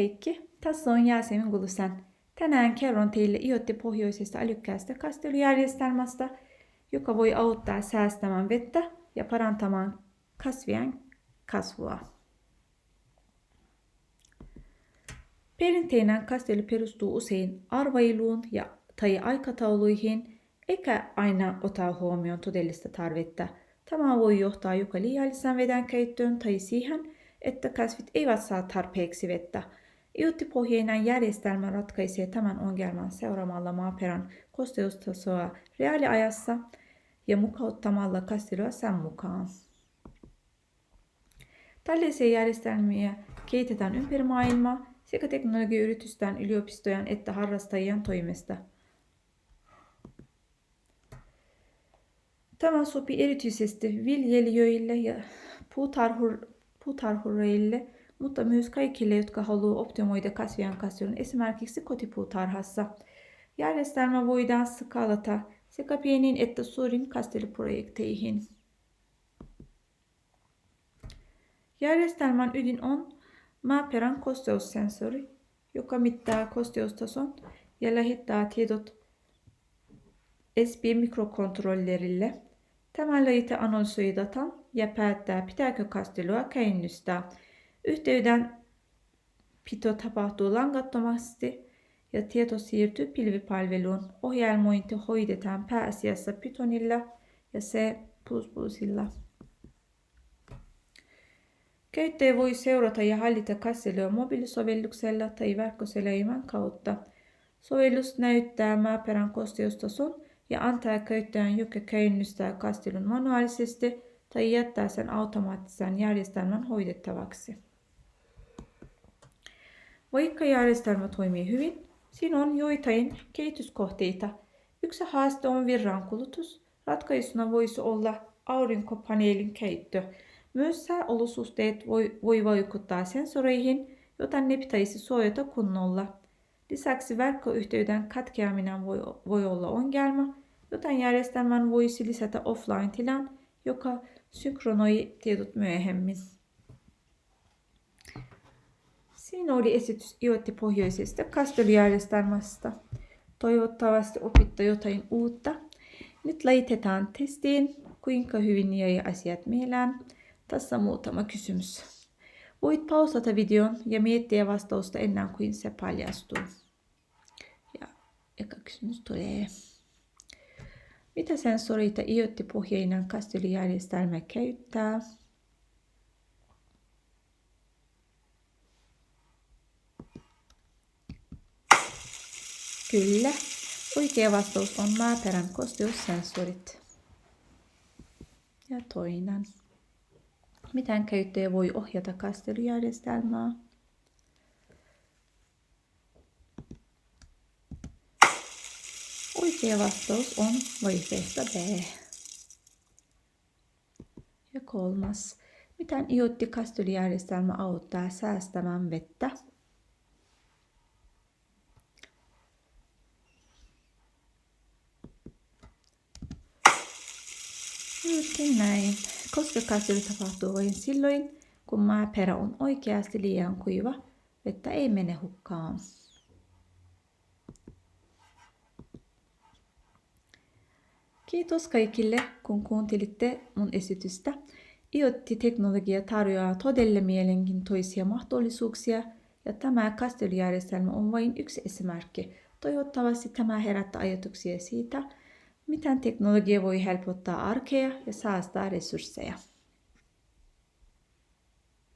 Kaikki, tässä on Jääsemin Gulusen. Tänään kerron teille IoT-pohjoisesta älykkäästä kastelujärjestelmästä, joka voi auttaa säästämään vettä ja parantamaan kasvien kasvua. Perinteinen kastelu perustuu usein arvailuun tai aikatauluihin, eikä aina ota huomioon todellista tarvetta. Tämä voi johtaa joko liialliseen veden käyttöön tai siihen, että kasvit eivät saa tarpeeksi vettä. IoT-pohjainen järjestelmä ratkaisee tämän ongelman seuraamalla maaperän kosteustasoa reaaliajassa ja mukauttamalla kastelua sen mukaan. Tällaisia järjestelmiä kehitetään ympäri maailmaa sekä teknologiayritysten, yliopistojen että harrastajien toimesta. Tämä sopii erityisesti viljelijöille ja puutarhureille, mutta myös kaikille, jotka haluavat optimoida kasvien kasvun esimerkiksi kotipuutarhassa. Järjestelmä voidaan skaalata sekä pieniin että suuriin kasteluprojekteihin. Järjestelmän ydin on maaperän kosteussensori, joka mittaa kosteustason ja lähettää tiedot SP-mikrokontrollerille. Tämä laite analysoi datan ja päättää, pitääkö kastelua käynnistää. Yhteydenpito tapahtuu langattomasti ja tieto siirtyy pilvipalveluun. Ohjelmointi hoidetaan pääasiassa Pythonilla ja C++illa. Käyttäjä voi seurata ja hallita kastelua mobiilisovelluksella tai verkkoselaimen kautta. Sovellus näyttää maaperän kosteustason ja antaa käyttäjän joko käynnistää kastelun manuaalisesti tai jättää sen automaattisen järjestelmän hoidettavaksi. Vaikka järjestelmä toimii hyvin, siinä on joitain kehityskohteita. Yksi haaste on virrankulutus. Ratkaisuna voisi olla aurinkopaneelin käyttö. Myös sääolosuhteet voi vaikuttaa sensoreihin, joten ne pitäisi suojata kunnolla. Lisäksi verkkoyhteyden katkeaminen voi olla ongelma, joten järjestelmän voisi lisätä offline-tilan, joka synkronoi tiedot myöhemmin. Siinä oli esitys IoT-pohjoisesta kastelujärjestelmästä. Toivottavasti opitte jotain uutta. Nyt laitetaan testiin, kuinka hyvin jäi asiat mieleen. Tässä on muutama kysymys. Voit pausata videon ja miettiä vastausta ennen kuin se paljastuu. Ja eka kysymys tulee. Mitä sensoreita IoT-pohjainen kastelujärjestelmä käyttää? Kyllä. Oikea vastaus on maaperän kosteussensorit. Ja toinen. Miten käyttäjä voi ohjata kastelujärjestelmää? Oikea vastaus on vaihtoehto B. Ja kolmas. Miten IoT-kastelujärjestelmä auttaa säästämään vettä? Juuri näin. Koska kastelu tapahtuu vain silloin, kun maaperä on oikeasti liian kuiva, vettä ei mene hukkaan. Kiitos kaikille, kun kuuntelitte mun esitystä. IoT-teknologia tarjoaa todella mielenkiintoisia mahdollisuuksia ja tämä kastelujärjestelmä on vain yksi esimerkki. Toivottavasti tämä herättää ajatuksia siitä, miten teknologia voi helpottaa arkea ja säästää resursseja.